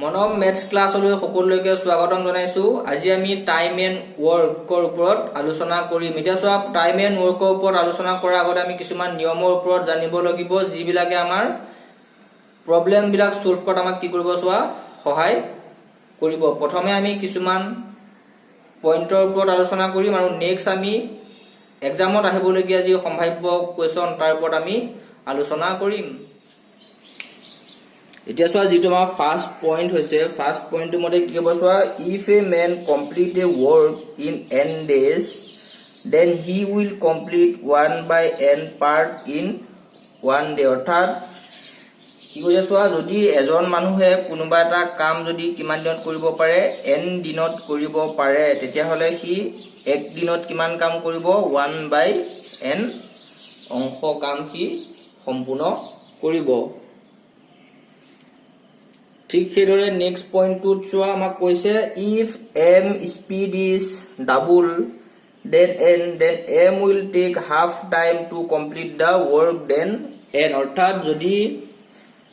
মনম maths ক্লাছলৈ সকলোকে স্বাগতম জনাইছো। আজি আমি টাইম এণ্ড ৱৰ্কৰ ওপৰত আলোচনা কৰিম। এতিয়া চোৱা, টাইম এণ্ড ৱৰ্কৰ ওপৰত আলোচনা কৰাৰ আগতে আমি কিছুমান নিয়মৰ ওপৰত জানিব লাগিব, যিবিলাকে আমাৰ প্ৰব্লেম বিলাক সলভ কৰাত আমাক কি কৰিব চোৱা সহায় কৰিব। প্ৰথমে আমি কিছুমান পইণ্টৰ ওপৰত আলোচনা কৰিম আৰু নেক্সট আমি এক্সামত আহিবলগীয়া যি সম্ভাৱ্য কুৱেশ্যন তাৰ ওপৰত আমি আলোচনা কৰিম। এতিয়া চোৱা, যেটো আমাৰ ফাৰ্স্ট পইণ্ট হৈছে, ফাৰ্স্ট পইণ্টটো মতে কি হ'ব চোৱা, if a man complete a work in n days then he will complete 1/n part in 1 day। অৰ্থাৎ কি কৈছে চোৱা, যদি এজন মানুহে কোনোবা এটা কাম যদি কিমান দিনত কৰিব পাৰে, n দিনত কৰিব পাৰে, তেতিয়াহ'লে সি এক দিনত কিমান কাম কৰিব, 1/n অংশ কাম সি সম্পূৰ্ণ কৰিব। ঠিক সেইদৰে নেক্সট পইণ্টটোত চোৱা, আমাক কৈছে if m speed is double then m will take half time to complete the work than n। অৰ্থাৎ যদি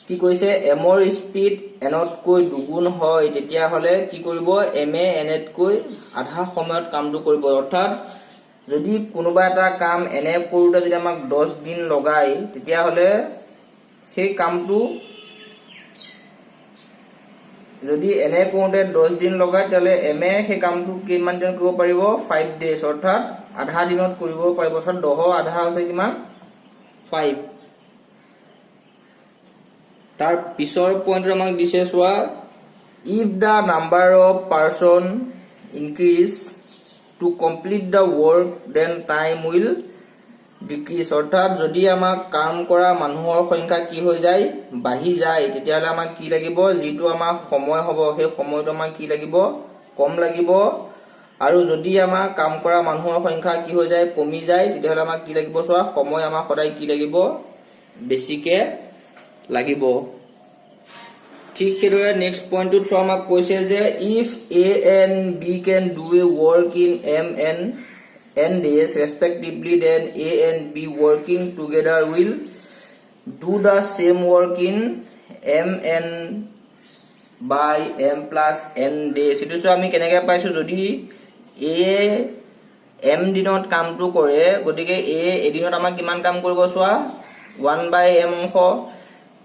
কি কৈছে m ৰ স্পীড n তকৈ দুগুণ হয়, তেতিয়াহ'লে কি কৰিব, m এ n তকৈ আধা সময়ত কামটো কৰিব। অৰ্থাৎ যদি কোনোবা এটা কাম এনে কৰোঁতে যদি আমাক 10 দিন লগায়, তেতিয়াহ'লে সেই কামটো যদি এনে কৰোঁতে 10 দিন লগায়, তেতিয়াহ'লে m এ সেই কামটো কিমান দিনত কৰিব পাৰিব, 5 days। অৰ্থাৎ আধা দিনত কৰিব পাৰিব। অৰ্থাৎ 10 আধা হৈছে কিমান, 5। তাৰ পিছৰ পইণ্টটো আমাক দিছে চোৱা, if the number of person increase to complete the work then time will decrease. অৰ্থাৎ যদি আমাক কাম কৰা মানুহৰ সংখ্যা কি হৈ যায়, বাঢ়ি যায়, তেতিয়াহ'লে আমাক কি লাগিব, যিটো আমাৰ সময় হ'ব সেই সময়টো আমাক কি লাগিব, কম লাগিব। আৰু যদি আমাৰ কাম কৰা মানুহৰ সংখ্যা কি হৈ যায়, কমি যায়, তেতিয়াহ'লে আমাক কি লাগিব চোৱা, সময় আমাক সদায় কি লাগিব, বেছিকে লাগিব। ঠিক সেইদৰে নেক্সট পইণ্টটোত চোৱা, আমাক কৈছে যে if a and b can do a work in n days respectively, then a and b working together will do the same work in m/m+n days। এইটো চোৱা আমি কেনেকৈ পাইছো, যদি a m দিনত কামটো কৰে, গতিকে a এদিনত আমাক কিমান কাম কৰিব চোৱা, 1/m অংশ।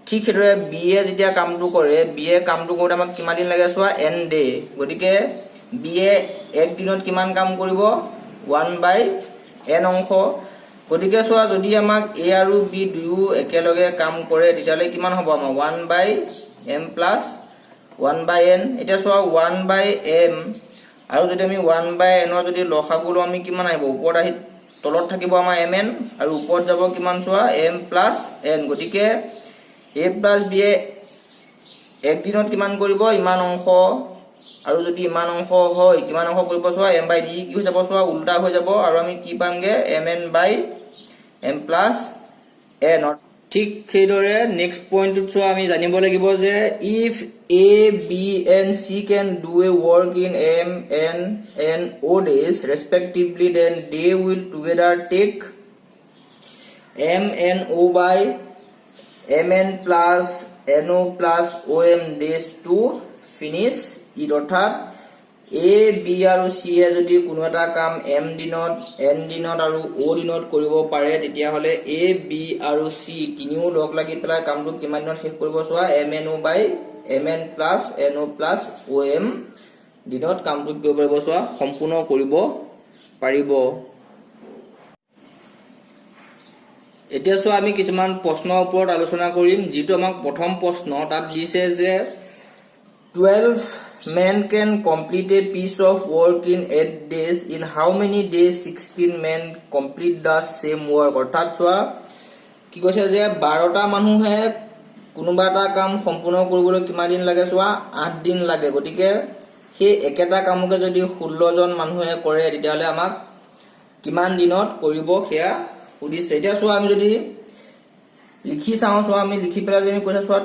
ঠিক সেইদৰে বি এ যেতিয়া কামটো কৰে, বি এ কামটো কৰোঁতে আমাক কিমান দিন লাগে চোৱা, n day। গতিকে বি এ এক দিনত কিমান কাম কৰিব, 1/n অংশ। গতিকে চোৱা, যদি আমাক a আৰু b দুয়ো একেলগে কাম কৰে, তেতিয়াহ'লে কিমান হ'ব আমাৰ, 1/m+1/n। এতিয়া চোৱা 1/m আৰু যদি আমি 1/n ৰ যদি লসাগু লওঁ, আমি কিমান আহিব, ওপৰত আহি তলত থাকিব আমাৰ mn আৰু ওপৰত যাব কিমান চোৱা, m+n। গতিকে a plus b এ এক দিনত কিমান কৰিব, ইমান অংশ। আৰু যদি ইমান অংশ হয়, কিমান অংশ কৰিব চোৱা, m/d কি হৈ যাব চোৱা, উল্টা হৈ যাব, আৰু আমি কি পামগে, mn/m+n। ঠিক সেইদৰে নেক্সট পইণ্টটোত চোৱা, আমি জানিব লাগিব যে if a b and c can do a work in m n and o days respectively, then they will together take m n o by mn+no+om days to finish it। অৰ্থাৎ a b আৰু c এ যদি কোনো এটা কাম m দিনত, n দিনত আৰু o দিনত কৰিব পাৰে, তেতিয়াহ'লে a b আৰু c তিনিও লগ লাগি পেলাই কামটো কিমান দিনত শেষ কৰিব চোৱা, mn/mn+no+om দিনত কামটো কৰিব পাৰিব চোৱা, সম্পূৰ্ণ কৰিব পাৰিব। এতিয়া চোৱা, আমি কিছুমান প্ৰশ্নৰ ওপৰত আলোচনা কৰিম। যিটো আমাক প্ৰথম প্ৰশ্ন, তাত দিছে যে 12 men can complete a piece of work in 8 days, in how many days 16 men complete the same work। অৰ্থাৎ চোৱা, কি কৈছে যে 12টা মানুহে কোনোবা এটা কাম সম্পূৰ্ণ কৰিবলৈ কিমান দিন লাগে চোৱা, 8 দিন লাগে। গতিকে সেই একেটা কামকে যদি 16 জন মানুহে কৰে, তেতিয়াহ'লে আমাক কিমান দিনত কৰিব সেয়া সুধিছে। এতিয়া চোৱা, আমি যদি লিখি চাওঁ, চোৱা আমি লিখি পেলাই যদি কৈছে চোৱা,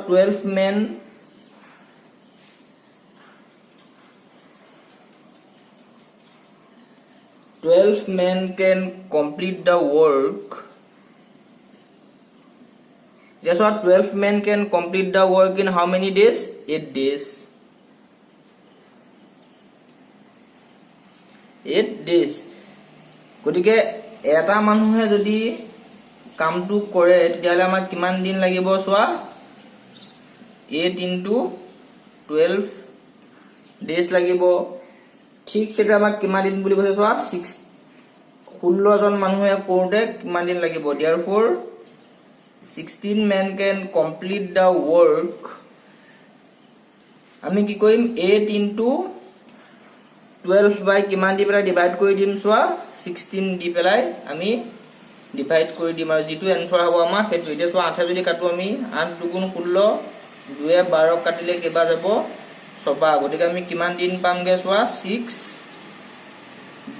12 men can complete the work। এতিয়া চোৱা, 12 men can complete the work in how many days, 8 days। days গতিকে এটা মানুহে যদি কামটো কৰে তেতিয়াহলে আমাক কিমান দিন লাগিব চোৱা 8 into 12 days লাগিব ঠিক সেটা আমাক কিমান দিন বুলি কৈছে চোৱা 16 জন মানুহে কৰোতে কিমান দিন লাগিব therefore 16 men can complete the work আমি কি কৰিম 8 into 12 by কিমান দি পেলাই ডিভাইড কৰি দিম চোৱা 16 দি পেলাই আমি ডিভাইড কৰি দিম আৰু যেটো আনসাৰ হ'ব আমাৰ সেইটো এতিয়া চোৱা 8 যদি কাটো আমি 8 দুগুণ 16 2 12 কাটিলে কিবা যাব সবা গতিকে আমি কিমান দিন পামগে চোৱা 6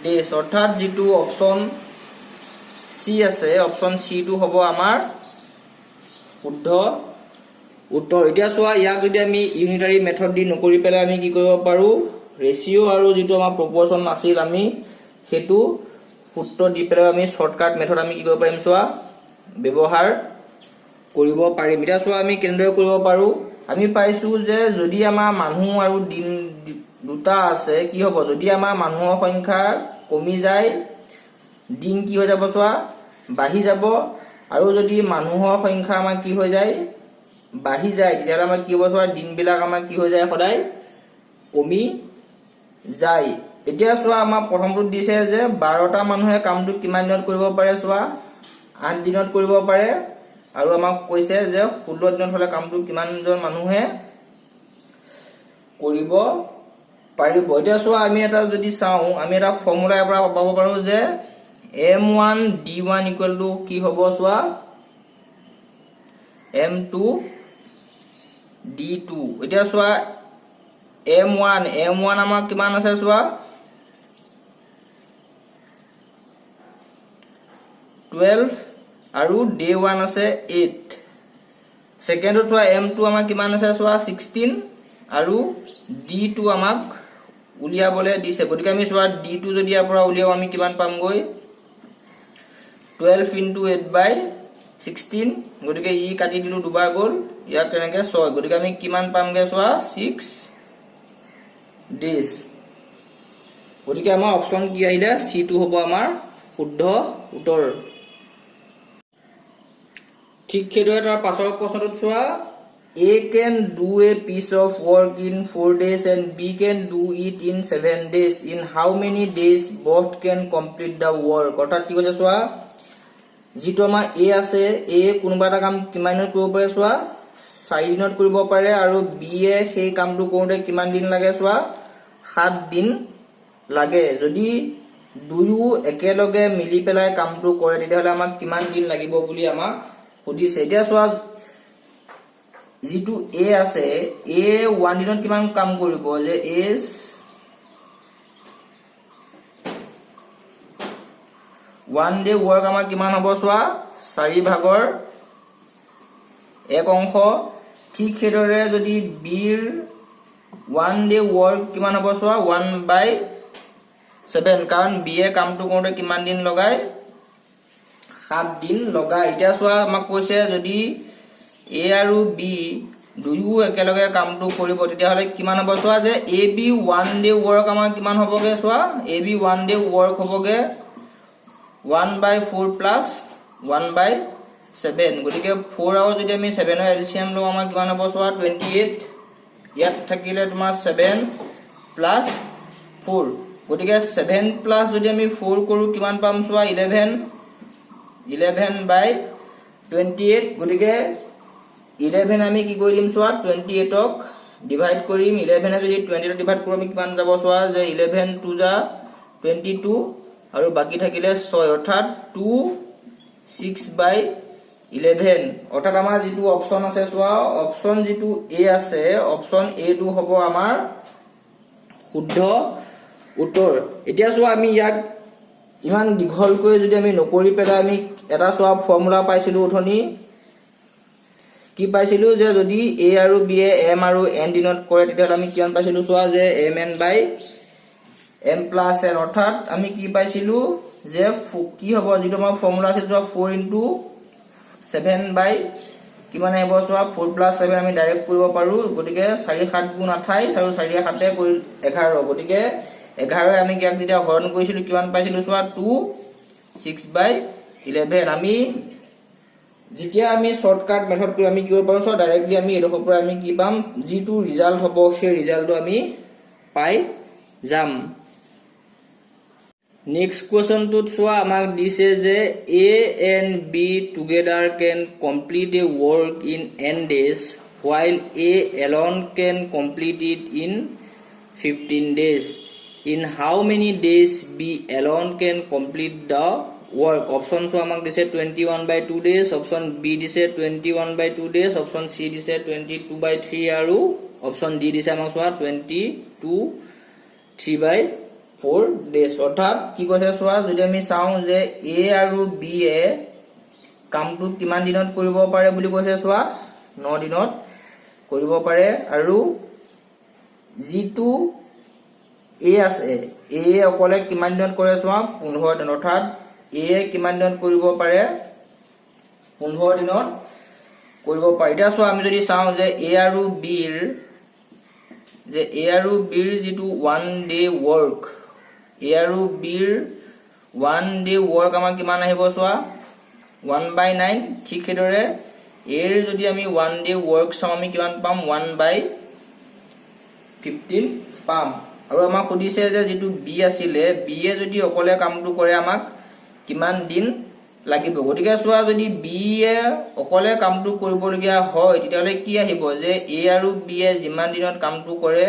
days অৰ্থাৎ যেটো অপচন সি আছে অপচন সি টো হ'ব আমাৰ শুদ্ধ উত্তৰ এতিয়া চোৱা ইয়াক যদি আমি ইউনিটাৰী মেথড দি নকৰি পেলাই আমি কি কৰিব পাৰো ৰেশিও আৰু যেটো আমাৰ প্ৰপোৰ্শন আছিল আমি হেতু সূত্ৰ দি পেলাই আমি শৰ্টকাট মেথড আমি কি কৰিব পাৰিম চোৱা ব্যৱহাৰ কৰিব পাৰিম এটা চোৱা আমি কেনেদৰে কৰিব পাৰো আমি পাইছো যে যদি আমাৰ মানুহ আৰু দিন দুটা আছে কি হ'ব যদি আমাৰ মানুহৰ সংখ্যা কমি যায় দিন কি হৈ যাব চোৱা বাঢ়ি যাব আৰু যদি মানুহৰ সংখ্যা আমাৰ কি হৈ যায় বাঢ়ি যায় তেতিয়াহলে আমাৰ কি হ'ব চোৱা দিনবিলাক আমাৰ কি হৈ যায় সদায় কমি যায় এতিয়া চোৱা আমাৰ প্ৰথমটো দিছে যে 12টা মানুহে কামটো কিমান দিনত কৰিব পাৰে চোৱা 8 দিনত কৰিব পাৰে আৰু আমাক কৈছে যে 16 দিনত হলে কামটো কিমানজন মানুহে কৰিব পাৰিব এতিয়া চোৱা আমি এটা যদি চাও আমি এটা ফৰ্মুলা পৰা পাব পাৰো যে m1 d1 কি হ'ব চোৱা m2 d2 এতিয়া চোৱা m1 আমাৰ কিমান আছে চোৱা 12 আৰু day 1 আছে 8 সেকেন্ডত চোৱা m2 আমাৰ কিমান আছে চোৱা 16 আৰু d2 আমাক উলিয়াবলে দিছে গতিকে আমি চোৱা d2 যদি ইয়াৰ পৰা উলিয়াও আমি কিমান পামগৈ 12 into 8 by 16 গতিকে ই কাটি দিলু দুবাৰ গল ইয়াক তেনেকে 6 গতিকে আমি কিমান পামগে চোৱা 6 days গতিকে আমাৰ অপচন কি আহিলে C2 হ'ব আমাৰ শুদ্ধ উত্তৰ ঠিক সেইদৰে তাৰ পাছৰ প্ৰশ্নটোত চোৱা A can do a piece of work in 4 days and B can do it in 7 days in how many days both can complete the work অৰ্থাৎ কি কৈছে চোৱা যেটো আমাৰ A আছে A কোনোবা এটা কাম কিমান দিনত কৰিব পাৰে চোৱা 4 দিনত কৰিব পাৰে আৰু B এ সেই কামটো কৰোতে কিমান দিন লাগে চোৱা 7 দিন লাগে যদি দুয়ো একেলগে মিলি পেলাই কামটো কৰে তেতিয়াহলে আমাক কিমান দিন লাগিব বুলি আমাক সুধিছে এতিয়া চোৱা যেটো A আছে A 1 দিনত কিমান কাম কৰিব যে A 1 day work আমাৰ কিমান হ'ব চোৱা 4 ভাগৰ 1 অংশ ঠিক সেইদৰে যদি B ৰ 1 day work কিমান হ'ব চোৱা 1/7 কাৰণ B এ কামটো কৰোতে কিমান দিন লগায় 7 দিন লগায় এতিয়া চোৱা আমাক কৈছে যদি A আৰু B দুয়ো একেলগে কামটো কৰিব তেতিয়াহলে কিমান হ'ব চোৱা যে AB 1 day work আমাৰ কিমান হ'বগে চোৱা AB 1 day work হ'বগে 1/4 plus 1/7 গতিকে 4 আৰু যদি আমি 7 ৰ এলচিএম লওঁ আমাৰ কিমান হ'ব চোৱা 28 ইয়াত থাকিলে তোমাৰ 7 plus 4 গতিকে 7 plus যদি আমি 4 কৰো কিমান পাম চোৱা 11/28 গতিকে 11 আমি কি কৰি দিম চোৱা 28 ক ডিভাইড কৰিম 11 এ যদি 20 ক ডিভাইড কৰো আমি কিমান যাব চোৱা যে 11 2 যা 22 আৰু বাকি থাকিলে 6 অৰ্থাৎ 2 6/11 অৰ্থাৎ আমাৰ যেটো অপচন আছে চোৱা অপচন যেটো A আছে অপচন A টো হ'ব আমাৰ শুদ্ধ উত্তৰ এতিয়া চোৱা আমি ইয়াক ইমান দীঘলকৈ যদি আমি নকৰি পেলাই আমি এটা চোৱা ফৰ্মুলা পাইছিলো উঠনি কি পাইছিলো যে যদি A আৰু B এ m আৰু n দিনত কৰে তেতিয়া আমি কিমান পাইছিলো চোৱা যে mn/m + n অৰ্থাৎ আমি কি পাইছিলো যে কি হ'ব যেটো আমাৰ ফৰ্মুলা আছিল 4 into 7 by কিমান আহিব চোৱা 4 plus 7 আমি ডাইৰেক্ট কৰিব পাৰো গতিকে 4 7 গুণ 28 আৰু 4 7 কৰি 11 গতিকে 11 আমি ইয়াক যেতিয়া হৰণ কৰিছিলো কিমান পাইছিলো চোৱা 2/6/11 আমি যেতিয়া আমি শৰ্টকাট মেথড কৰি আমি কি কৰিব পাৰো চোৱা ডাইৰেক্টলি আমি এডোখৰ পৰা আমি কি পাম যিটো ৰিজাল্ট হ'ব সেই ৰিজাল্টটো আমি পাই যাম নেক্সট কোৱেশ্চনটোত চোৱা আমাক দিছে যে A and B together can complete a work in n days while A alone can complete it in 15 days in how many days B alone can complete the work option so আমাক দিছে 21/2 days option B দিছে 21/2 days option C দিছে 22/3 আৰু option D দিছে আমাক চোৱা 22/3/4 days অৰ্থাৎ কি কৈছে চোৱা যদি আমি চাও যে A আৰু B এ কামটো কিমান দিনত কৰিব পাৰে বুলি কৈছে চোৱা 9 দিনত কৰিব পাৰে আৰু যিটো A আছে A অকলে কিমান দিনত কৰে চোৱা 15 দিন অৰ্থাৎ A কিমান দিনত কৰিব পাৰে 15 দিনত কৰিব পাৰে এটা চোৱা আমি যদি চাও যে A আৰু B ৰ যেটো 1 day work A আৰু B ৰ 1 day work আমাৰ কিমান আহিব চোৱা 1/9 ঠিক হেদৰে A ৰ যদি আমি 1 day work চাও আমি কিমান পাম 1/15 পাম আৰু আমাক সুধিছে যে যেটো B আছিলে B এ যদি অকলে কামটো কৰে আমাক কিমান দিন লাগিব গতিকে চোৱা যদি B এ অকলে কামটো কৰিবলগীয়া হয় তেতিয়ালে কি আহিব যে A আৰু B এ যিমান দিনত কামটো কৰে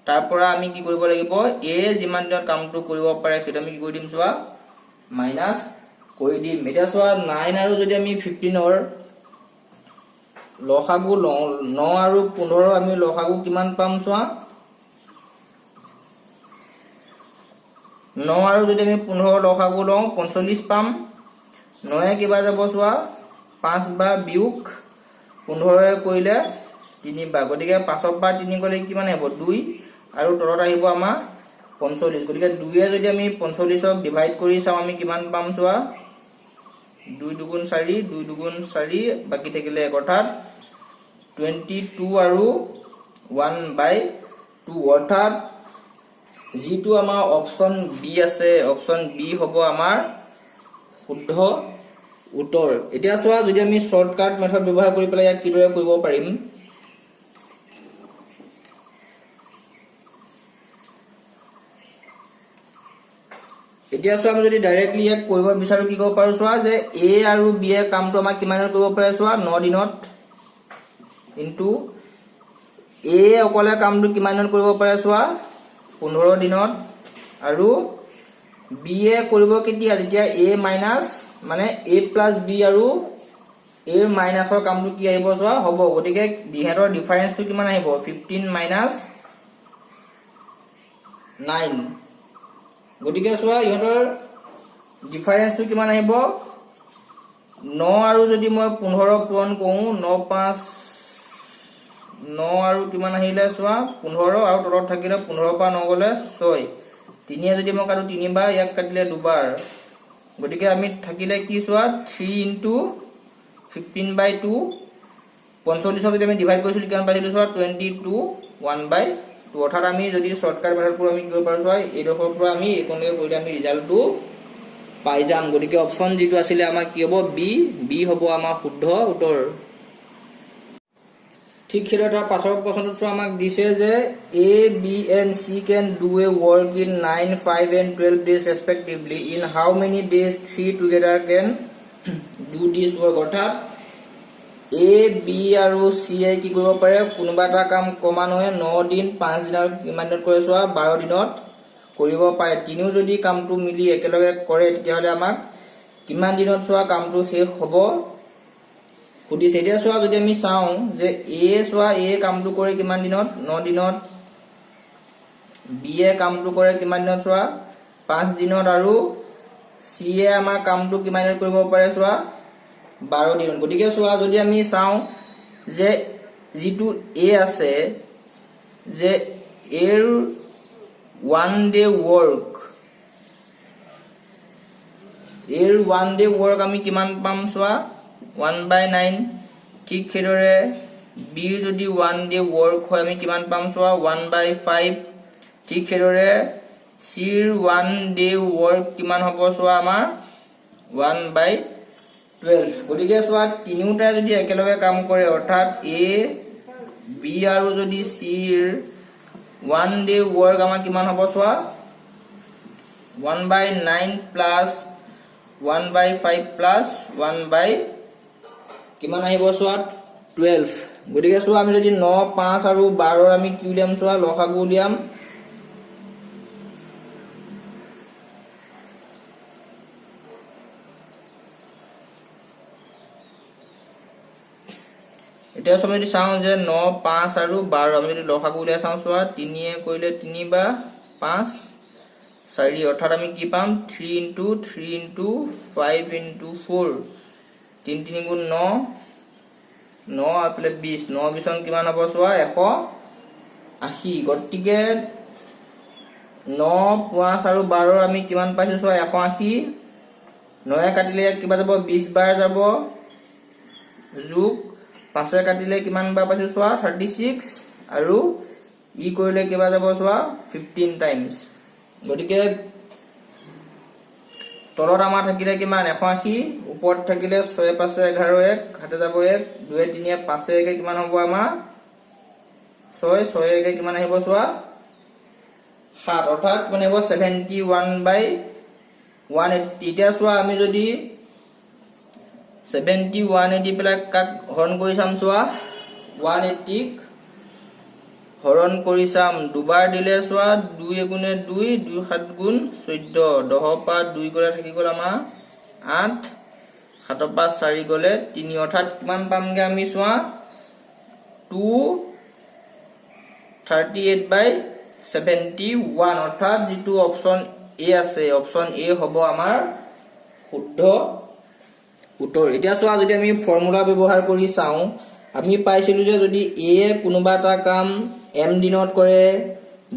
তাৰ পৰা আমি কি কৰিব লাগিব A যিমান দিনত কামটো কৰিব পাৰে সেটা আমি কি কৰি দিম চোৱা মাইনাস কৰি দিম এটা চোৱা 9 আৰু যদি আমি 15 ৰ লসাগু 9 আৰু 15 আমি লসাগু কিমান পাম চোৱা 9 আৰু যদি আমি 15 লসাগু লওঁ 45 পাম 9 এ কিবা যাব চোৱা 5 বা বিয়োগ 15 এ কৰিলে 3 বা গতিকে 5 পৰা 3 গলে কিমান হ'ব 2 আৰু তলত আহিব আমাৰ 45 গতিকে 2 এ যদি আমি 45 ক ডিভাইড কৰি চাও আমি কিমান পাম চোৱা 2 দুগুণ 4 2 দুগুণ 4 বাকি থাকিলে অৰ্থাৎ 22 আৰু 1/2 অৰ্থাৎ যেটো আমাৰ অপচন বি আছে অপচন বি হ'ব আমাৰ শুদ্ধ উত্তৰ এতিয়া চোৱা যদি আমি শৰ্টকাট মেথড ব্যৱহাৰ কৰি পেলাই ইয়াক কিদৰে কৰিব পাৰিম এতিয়া চোৱা আমি যদি ডাইৰেক্টলি ইয়াক কৰিব বিচাৰো কি কৰিব পাৰো চোৱা যে A আৰু B এ কামটো আমাক কিমানত কৰিব পাৰে চোৱা 9 দিনত ইনটু A অকলে কামটো কিমানত কৰিব পাৰে চোৱা 15 দিনত আৰু B এ কৰিব কেতিয়া যেতিয়া A মাইনাস মানে A plus B আৰু A ৰ মাইনাসৰ কামটো কি আহিব চোৱা হ'ব গতিকে বিহেতৰ ডিফাৰেন্সটো কিমান আহিব 15 minus 9 গতিকে চোৱা ইহতৰ ডিফাৰেন্সটো কিমান আহিব 9 আৰু যদি মই 15 পূৰণ কৰো 9 5 9 আৰু কিমান আহিলে চোৱা 15 আৰু তলত থাকিলে 15 পৰা 9 গলে 6 3 এ যদি মই কাটো 3 বাৰ ইয়াক কাটিলে দুবাৰ গতিকে আমি থাকিলে কি চোৱা 3 into 15/2 45 যদি আমি ডিভাইড কৰিছিলো কিমান পাইছিলো চোৱা 22 1/2 অৰ্থাৎ আমি যদি শৰ্টকাট মেথড কৰি আমি কি কৰিব পাৰো চোৱা এই ডখৰ পৰা আমি এইকনকে কৰিলে আমি ৰিজাল্টটো পাই যাম গতিকে অপচন যেটো আছিল আমাৰ কি হ'ব বি হ'ব আমাৰ শুদ্ধ উত্তৰ ঠিক হেদৰে পাছৰ প্ৰশ্নটো চোৱা আমাক দিছে যে A B and C can do a work in 9 5 and 12 days respectively in how many days 3 together can do this work অৰ্থাৎ A B আৰু C এ কি কৰিব পাৰে কোনোবা এটা কাম ক্ৰমান্বয়ে 9 দিন 5 দিন আৰু কিমান দিনত কৰে চোৱা 12 দিনত কৰিব পাৰে তিনিও যদি কামটো মিলি একেলগে কৰে তেতিয়াহলে আমাক কিমান দিনত চোৱা কামটো শেষ হ'ব সুধিছে এতিয়া চোৱা যদি আমি চাও যে A চোৱা A কামটো কৰে কিমান দিনত 9 দিনত B এ কামটো কৰে কিমান দিনত চোৱা 5 দিনত আৰু C এ আমাৰ কামটো কিমান দিনত কৰিব পাৰে চোৱা 12 দিনত গতিকে চোৱা যদি আমি চাও যে যেটো A আছে যে A ৰ 1 day work A ৰ 1 day work আমি কিমান পাম চোৱা 1/9 ঠিক হেদৰে B যদি 1 day work হয় আমি কিমান পাম চোৱা 1/5 ঠিক সেইদৰে চিৰ 1 ডে ৱৰ্ক কিমান হ'ব চোৱা আমাৰ 1/12 গতিকে চোৱা তিনিওটাই যদি একেলগে কাম কৰে অৰ্থাৎ এ বি আৰু যদি চিৰ 1 ডে ৱৰ্ক আমাৰ কিমান হ'ব চোৱা 1/9 প্লাস 1/5 প্লাস 1 কিমান আহিব চোৱা 12 গতিকে চোৱা আমি যদি 9 5 আৰু 12 আমি কি উলিয়াম চোৱা লসাগু উলিয়াম এতিয়া আমি যদি চাওঁ যে 9 5 আৰু 12 আমি যদি লসাগু উলিয়াই চাওঁ চোৱা 3 এ কৰিলে 3 বা 5 4 অৰ্থাৎ আমি কি পাম 3 into 3 into 5 into 4 3 3 গুণ 9 9 আৰু 20 9 বিছন কিমান হ'ব চোৱা 180 গতিকে 9 5 আৰু 12 আমি কিমান পাইছো চোৱা 180 9 কাটিলে কিবা যাব 20 বাৰ যাব যোগ 5 কাটিলে কিমান বাৰ পাইছো চোৱা 36 আৰু ই কৰিলে কিবা যাব চোৱা 15 টাইমছ গতিকে তলত আমাৰ থাকিলে কিমান 180 ওপৰত থাকিলে 6 5 11 1 হাতে যাব 1 2 3 5 1 কিমান হ'ব আমাৰ 6 6 1 কিমান আহিব চোৱা 7 অৰ্থাৎ মানে হ'ব 71/180 এতিয়া চোৱা আমি যদি 71 এদি পেলাই কাক হৰণ কৰি চাম চোৱা 180 হৰণ কৰি চাম দুবাৰ দিলে চোৱা 2 গুণে 2 2 7 গুণ 14 10 পা 2 গলে থাকি গল আমাৰ 8 7 পা 4 গলে 3 অৰ্থাৎ কিমান পামগে আমি চোৱা 238/71 অৰ্থাৎ যেটো অপচন এ আছে অপচন এ হ'ব আমাৰ শুদ্ধ উত্তৰ এতিয়া চোৱা যদি আমি ফৰ্মুলা ব্যৱহাৰ কৰি চাওঁ আমি পাইছিলো যে যদি এ কোনোবা এটা কাম m দিনত কৰে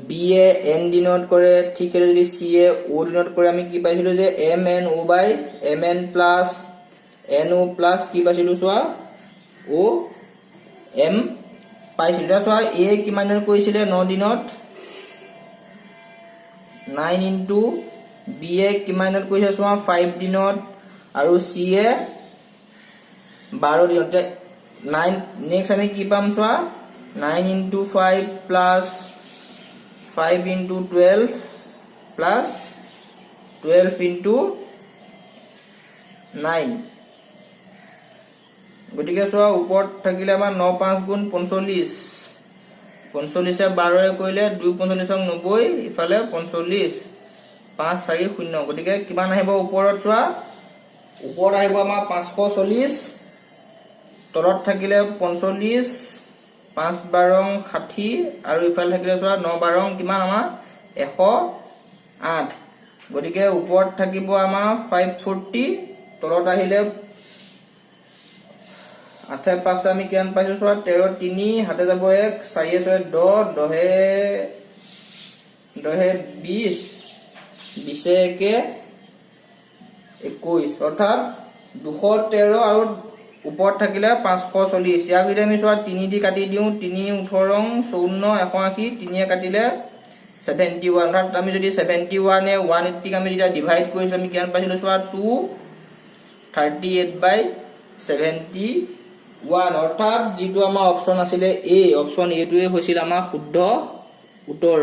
বি এ n দিনত কৰে ঠিক আছে যদি সি এ o দিনত কৰে আমি কি পাইছিলো যে mn/mn প্লাস no প্লাস কি পাইছিলো চোৱা o m পাইছিলো চোৱা এ কিমান দিনত কৰিছিলে 9 দিনত 9 into বি এ কিমান দিনত কৰিছে চোৱা 5 দিনত আৰু সি এ 12 দিনত 9 নেক্সট আমি কি পাম চোৱা 9 into 5 plus 5 into 12 plus 12 into 9 গতিকে চোৱা ওপৰত থাকিলে আমাৰ 9 5 গুণ 45 45 এ 12 এ কৰিলে 2 45 90 ইফালে 45 5 4 0 গতিকে কিমান আহিব ওপৰত চোৱা ওপৰত আহিব আমাৰ 540 তলত থাকিলে 45 5 12 60 আৰু ইফালে থাকিলে চোৱা 9 12 কিমান আমাৰ 108 গতিকে ওপৰত থাকিব আমাৰ 540 তলত আহিলে 8 5 আমি কিমান পাইছো চোৱা 13 3 হাতে যাব 1 4 6 10 10 20 20 21 অৰ্থাৎ 213 আৰু ওপৰত থাকিলে 540 ইয়াক যদি আমি চোৱা 3 দি কাটি দিও 3 18 54 180 3 এ কাটিলে 71 অৰ্থাৎ আমি যদি 71 এ 180 আমি যেতিয়া ডিভাইড কৰিছো আমি কিমান পাইছিলো চোৱা 238/71 অৰ্থাৎ যেটো আমাৰ অপচন আছিলে এ অপচন এ টোৱে হৈছিল আমাৰ শুদ্ধ উত্তৰ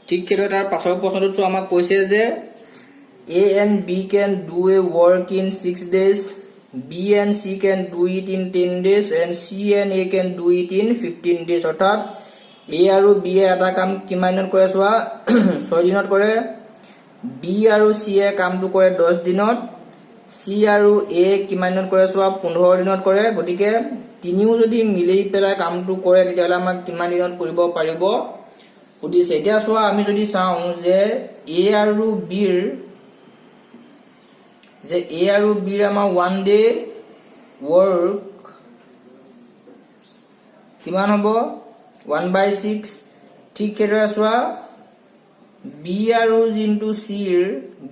ঠিক সেইদৰে তাৰ পাছৰ প্ৰশ্নটো আমাক কৈছে যে A and B can do a work in 6 days B and C can do it in 10 days and C and A can do it in 15 days অৰ্থাৎ A আৰু B এ এটা কাম কিমান দিনত কৰে চোৱা 6 দিনত কৰে B আৰু C এ কামটো কৰে 10 দিনত C আৰু A কিমান দিনত কৰে চোৱা 15 দিনত কৰে গতিকে তিনিও যদি মিলি পেলাই কামটো কৰে তেতিয়াহলে আমাক কিমান দিনত কৰিব পাৰিব সুধিছে এতিয়া চোৱা আমি যদি চাওঁ যে A আৰু B যে A আৰু B আমাৰ 1 ডে work কিমান হ'ব 1/6 ঠিক সেইদৰে চোৱা B আৰু ইনটু C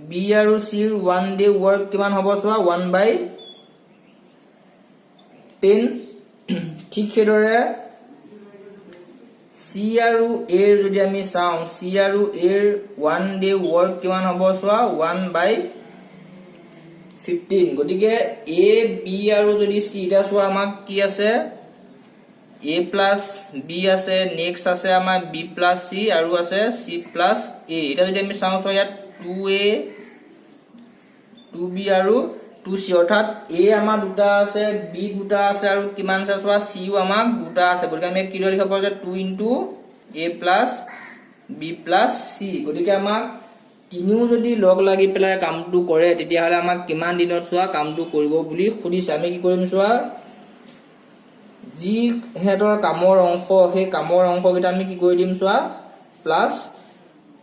B আৰু C 1 ডে work কিমান হ'ব চোৱা 1/10 ঠিক সেইদৰে C আৰু A ৰ যদি আমি চাওঁ C আৰু A ৰ 1 ডে work কিমান হ'ব চোৱা 1/15 গতিকে A B আৰু যদি C টা চোৱা আমাক কি আছে A plus B আছে নেক্সট আছে আমাৰ B plus C আৰু আছে C plus A এটা যদি আমি চাওঁ চোৱা ইয়াত 2A 2B আৰু 2C অৰ্থাৎ A আমাৰ দুটা আছে B দুটা আছে আৰু কিমান আছে চোৱা C ও আমাক দুটা আছে গতিকে আমি কি লিখিব পাৰো যে 2 into A plus B plus C গতিকে আমাক তিনিও যদি লগ লাগি পেলাই কামটো কৰে তেতিয়া হলে আমাক কিমান দিনত চোৱা কামটো কৰিব বুলি খুদিছে আমি কি কৰিম চোৱা যি হেতৰ কামৰ অংশ সেই কামৰ অংশ কিটা আমি কি কৰি দিম চোৱা প্লাস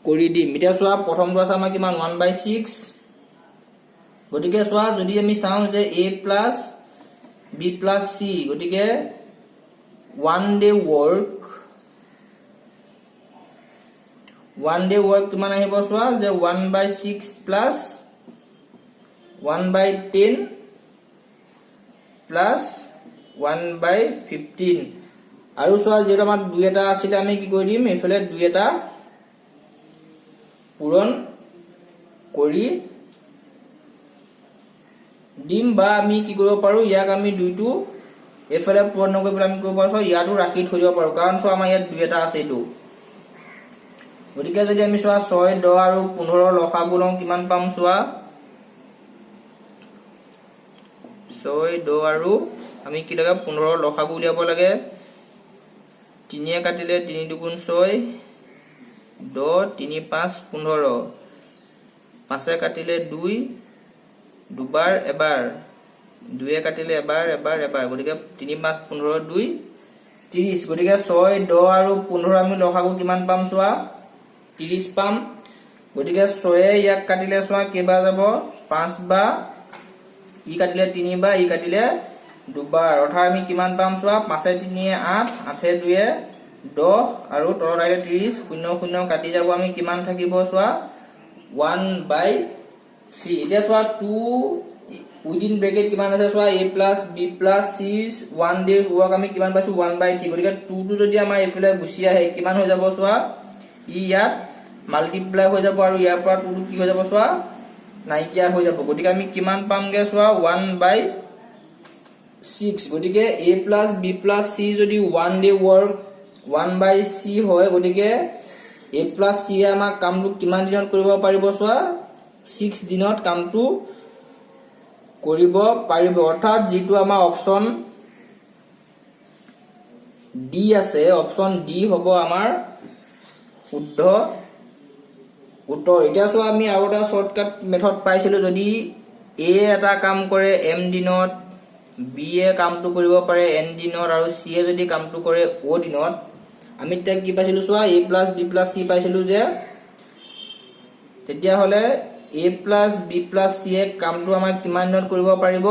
কৰি দিম এতিয়া চোৱা প্ৰথমটো আছে আমাৰ কিমান 1/6 গতিকে চোৱা যদি আমি চাওঁ যে A plus B plus C গতিকে 1 day work কিমান আহিব চোৱা যে 1/6 plus 1/10 plus 1/15 আৰু চোৱা যেটা আমাৰ 2 এটা আছিল আমি কি কৰি দিম এফালে 2 এটা পূৰণ কৰি দিম বা আমি কি কৰিব পাৰো ইয়াক আমি 2 টো এফালে পূৰণ নকৰি পেলাই আমি কৰিব পাৰো ইয়াটো ৰাখি থৈ দিব পাৰো কাৰণ চোৱা আমাৰ ইয়াত 2 এটা আছে এটো গতিকে যদি আমি চোৱা 6 10 আৰু 15 লসাগু লওঁ কিমান পাম চোৱা 6 10 আৰু আমি কি লাগে 15 লসাগু উলিয়াব লাগে 3 এ কাটিলে 3 দুগুণ 6 10 3 5 15 5 এ কাটিলে 2 দুবাৰ এবাৰ 2 এ কাটিলে এবাৰ গতিকে 3 5 15 2 30 গতিকে 6 10 আৰু 15 আমি লসাগু কিমান পাম চোৱা 30 পাম গতিকে 6 এ ইয়াক কাটিলে চোৱা কেবা যাব 5 বা ই কাটিলে 3 বা ই কাটিলে দুবাৰ অৰ্থাৎ আমি কিমান পাম চোৱা 5 এ 3 এ 8 8 এ 2 এ 10 আৰু তলত আহিলে 30 0 0 কাটি যাব আমি কিমান থাকিব চোৱা 1/3 এতিয়া চোৱা 2 উইদিন ব্ৰেকেট কিমান আছে চোৱা A plus B plus C 1 day work আমি কিমান পাইছো 1/3 গতিকে 2 টো যদি আমাৰ এফালে গুছি আহে কিমান হৈ যাব চোৱা ই ইয়াত মাল্টিপ্লাই হৈ যাব আৰু ইয়াৰ পৰা 2 টো কি হৈ যাব চোৱা নাইকিয়া হৈ যাব গতিকে আমি কিমান পামগে চোৱা 1/6 গতিকে A plus B plus C যদি 1 day work 1/C হয় গতিকে A plus C আমাৰ কামটো কিমান দিনত কৰিব পাৰিব চোৱা 6 দিনত কামটো কৰিব পাৰিব অৰ্থাৎ যেটো আমাৰ অপচন ডি আছে অপচন ডি হ'ব আমাৰ শুদ্ধ উত্তৰ এতিয়া চোৱা আমি আৰু এটা শৰ্টকাট মেথড পাইছিলো যদি A এটা কাম কৰে m দিনত B এ কামটো কৰিব পাৰে n দিনত আৰু C এ যদি কামটো কৰে o দিনত আমি তাক কি পাইছিলো চোৱা A plus B plus C পাইছিলো যে তেতিয়া হলে A plus B plus C এ কামটো আমাৰ কিমান দিনত কৰিব পাৰিব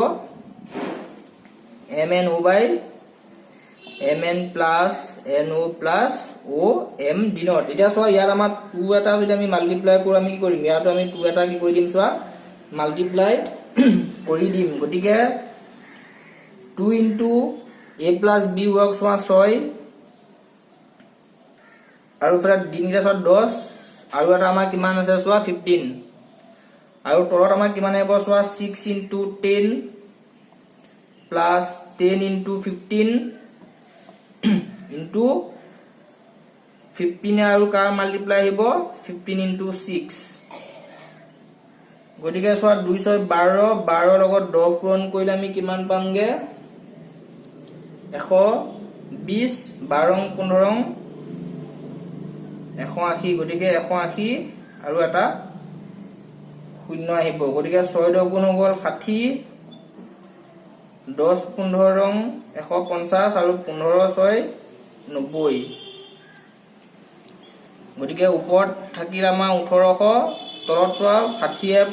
mn plus no plus o m দিনত এতিয়া চোৱা ইয়াৰ আমাৰ 2 এটা যদি আমি মাল্টিপ্লাই কৰো আমি কি কৰিম ইয়াটো আমি 2 এটা কি কৰি দিম চোৱা মাল্টিপ্লাই কৰি দিম গতিকে 2 into A plus B work চোৱা 6 আৰু পৰা দিনটা চোৱা 10 আৰু এটা আমাৰ কিমান আছে চোৱা 15 আৰু তলত আমাৰ কিমান আহিব চোৱা 6 into 10 plus 10 into 15 into 15 আৰু কাৰ মাল্টিপ্লাই আহিব 15 into 6 গতিকে চোৱা 2 6 12 12 লগত 10 পূৰণ কৰিলে আমি কিমান পামগে 120 12 15 180 গতিকে 180 আৰু এটা শূন্য আহিব গতিকে 6 10 গুণ হ'ল 60 10 15 150 আৰু 15 6 90 গতিকে ওপৰত থাকিল আমাৰ 1800 তলত চোৱা 60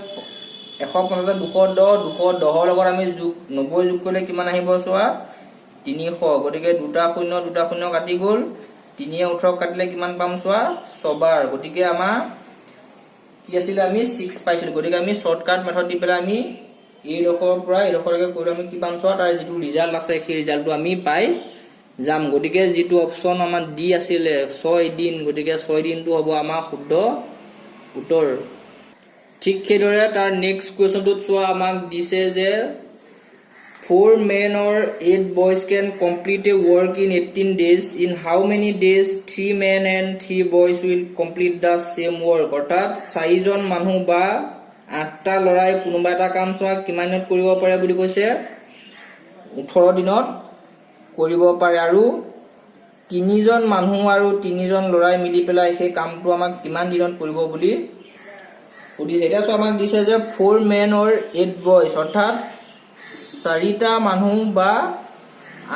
150 210 210 লগত আমি 90 যোগ কৰিলে কিমান আহিব চোৱা 300 গতিকে দুটা শূন্য কাটি গল 3 এ 18 কাটিলে কিমান পাম চোৱা 6 বাৰ গতিকে আমাৰ কি আছিল আমি 6 পাইছিল গতিকে আমি শৰ্টকাট মেথড দি পেলাই আমি এই ডখৰ পৰা এই ডখৰলৈকে কৰিলে আমি কি পাম চোৱা তাৰ যেটো ৰিজাল্ট আছে সেই ৰিজাল্টটো আমি পাই যাম গতিকে যেটো অপচন আমাৰ ডি আছিলে 6 দিন গতিকে 6 দিনটো হ'ব আমাৰ শুদ্ধ উত্তৰ ঠিক সেইদৰে তাৰ নেক্সট কোৱেশ্চনটোত চোৱা আমাক দিছে যে 4 men or 8 boys can complete a work in 18 days in how many days 3 men and 3 boys will complete the same work অৰ্থাৎ 4 জন মানুহ বা 8টা লৰাই কোনোবা এটা কাম চোৱা কিমান দিনত কৰিব পাৰে বুলি কৈছে 18 দিনত কৰিব পাৰে আৰু 3 জন মানুহ আৰু 3 জন লৰাই মিলি পেলাই সেই কামটো আমাক কিমান দিনত কৰিব বুলি সুধিছে এটা চোৱা আমাক দিছে যে 4 men or 8 boys অৰ্থাৎ 4টা মানুহ বা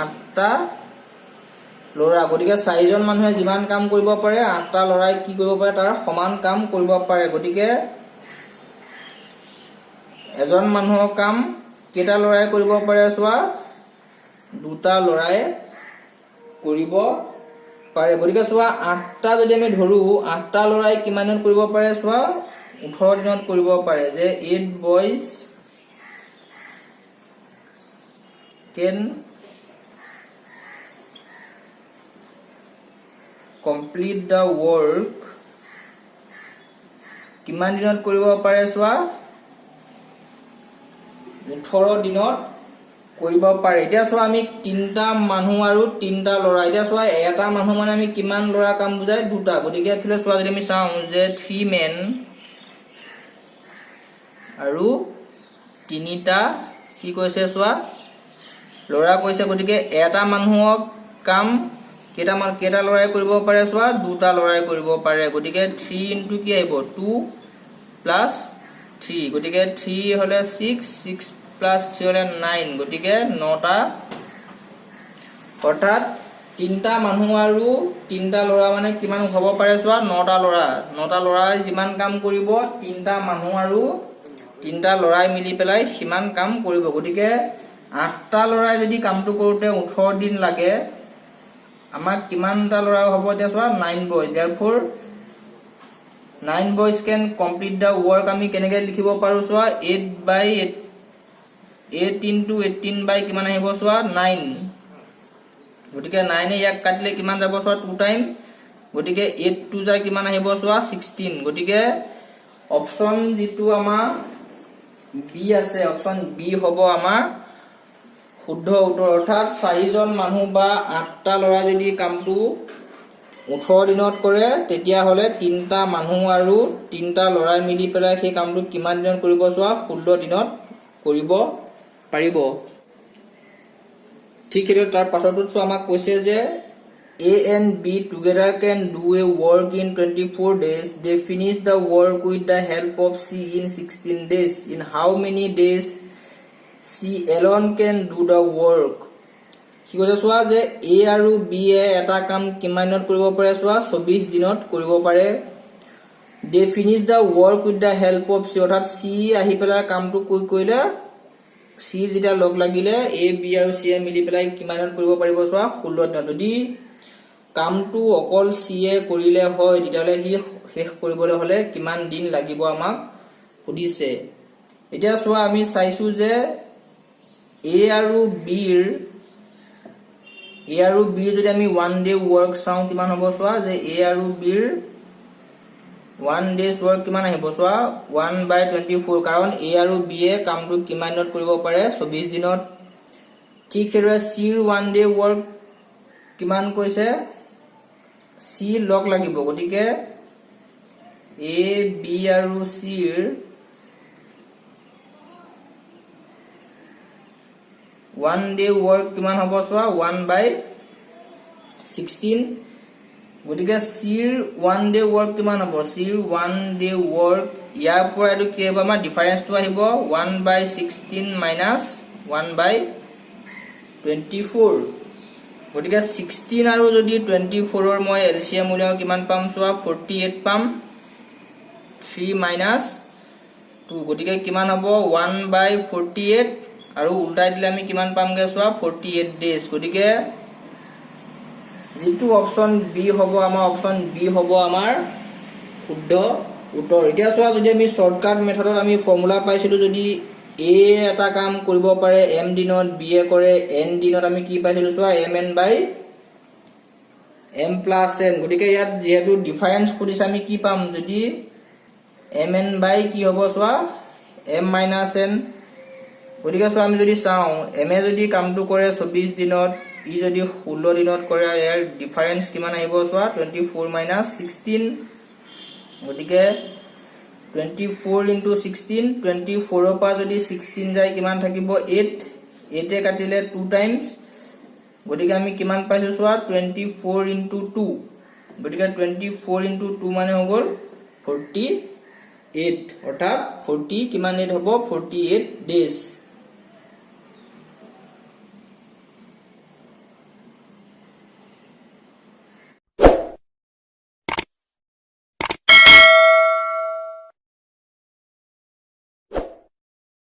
8টা লৰা গতিকে 4 জন মানুহে যিমান কাম কৰিব পাৰে 8টা লৰাই কি কৰিব পাৰে তাৰ সমান কাম কৰিব পাৰে গতিকে এজন মানুহৰ কাম কেটা লৰাই কৰিব পাৰে চোৱা দুটা লৰাই কৰিব পাৰে গতিকে চোৱা 8টা যদি আমি ধৰু 8টা লৰাই কিমান দিনত কৰিব পাৰে চোৱা 18 দিনত কৰিব পাৰে যে 8 boys can complete the work কিমান দিনত কৰিব পাৰে চোৱা 18 দিনত কৰিব পাৰে এতিয়া চোৱা আমি তিনটা মানুহ আৰু তিনটা লৰা এতিয়া চোৱা এটা মানুহ মানে আমি কিমান লৰা কাম বুজাই দুটা গতিকে এফালে চোৱা যদি আমি চাওঁ যে 3 men আৰু তিনিটা কি কৈছে চোৱা লৰা কৈছে গতিকে এটা মানুহক কাম কেটা লৰাই কৰিব পাৰে চোৱা দুটা লৰাই কৰিব পাৰে গতিকে 3 ইনটু কি আহিব 2 প্লাস 3 গতিকে 3 হলে 6 প্লাস 3 হলে 9 গতিকে 9টা অৰ্থাৎ তিনটা মানুহ আৰু তিনটা লৰা মানে কিমান হ'ব পাৰে চোৱা 9টা লৰাই যিমান কাম কৰিব তিনটা মানুহ আৰু তিনটা লৰাই মিলি পেলাই সিমান কাম কৰিব গতিকে 8টা লৰাই যদি কামটো কৰোতে 18 দিন লাগে আমাক কিমানটা লৰা হ'ব এতিয়া চোৱা 9 boys therefore 9 boys can complete the work আমি কেনেকৈ লিখিব পাৰো চোৱা 8 by 8 into 18 by কিমান আহিব চোৱা 9 গতিকে 9 এ ইয়াক কাটিলে কিমান যাব চোৱা 2 টাইম গতিকে 8 2 যায় কিমান আহিব চোৱা 16 গতিকে অপচন যেটো আমাৰ বি আছে অপচন বি হ'ব আমাৰ শুদ্ধ উত্তৰ অৰ্থাৎ 4 জন মানুহ বা 8টা লৰা যদি কামটো 18 দিনত কৰে তেতিয়া হলে 3টা মানুহ আৰু 3টা লৰাই মিলি পেলাই সেই কামটো কিমান দিনত কৰিব চোৱা 16 দিনত কৰিব পাৰিব ঠিক এটো তাৰ পাছতো চোৱা আমাক কৈছে যে A and B together can do a work in 24 days they finish the work with the help of C in 16 days in how many days C alone can do the work কি কৈছে চোৱা যে A আৰু B এ এটা কাম কিমান দিনত কৰিব পাৰে চোৱা 24 দিনত কৰিব পাৰে they finish the work with the help of C অৰ্থাৎ C আহি পেলাই কামটো কৰিলে C যেটা লগ লাগিলে A B আৰু C এ মিলি পেলাই কিমান দিনত কৰিব পাৰিব চোৱা 16 দিনত যদি কামটো অকল C এ কৰিলে হয় তেতিয়ালে হি শেষ কৰিবলৈ হলে কিমান দিন লাগিব আমাক সুধিছে এতিয়া চোৱা আমি চাইছো যে A আৰু B যদি আমি 1 day work চাওঁ কিমান হ'ব চোৱা যে A আৰু B 1 days work কিমান আহিব চোৱা 1/24 কাৰণ A আৰু B এ কামটো কিমান দিনত কৰিব পাৰে 24 দিনত ঠিক হেৰে C ৰ 1 day work কিমান কৈছে C লগ লাগিব গতিকে A B আৰু C ৰ 1 day work কিমান হ'ব চোৱা 1/16 গতিকে C ৰ 1 day work কিমান হ'ব C ৰ 1 day work ইয়াৰ পৰা এটো কি হ'ব আমাৰ ডিফাৰেন্সটো আহিব 1/16 - 1/24 গতিকে 16 আৰু যদি 24 ৰ মই এলসিএম উলিয়াও কিমান পাম চোৱা 48 পাম 3 - 2 গতিকে কিমান হ'ব 1/48 আৰু উল্টাই দিলে আমি কিমান পামগে চোৱা 48 ডেজ গতিকে যেটো অপচন বি হ'ব আমাৰ অপচন বি হ'ব আমাৰ শুদ্ধ উত্তৰ এতিয়া চোৱা যদি আমি শৰ্টকাট মেথডত আমি ফৰ্মুলা পাইছিলো যদি A এটা কাম কৰিব পাৰে m দিনত B এ কৰে n দিনত আমি কি পাইছিলো চোৱা mn/n m প্লাছ n গতিকে ইয়াত যেহেতু ডিফাৰেন্স কৰিছে আমি কি পাম যদি mn বাই কি হ'ব চোৱা m মাইনাছ n গতিকে চোৱা আমি যদি চাওঁ m এ যদি কামটো কৰে 24 দিনত ই যদি 16 দিনত কৰে ইয়াৰ ডিফাৰেন্স কিমান আহিব চোৱা 24 মাইনাছ 16 গতিকে 24 into 16 24 ৰ পৰা যদি 16 যায় কিমান থাকিব 8 8 এ কাটিলে 2 টাইমছ গতিকে আমি কিমান পাইছো চোৱা 24 into 2 গতিকে 24 into 2 মানে হৈ গ'ল 48 অৰ্থাৎ 40 কিমান ডেট হ'ব 48 ডেজ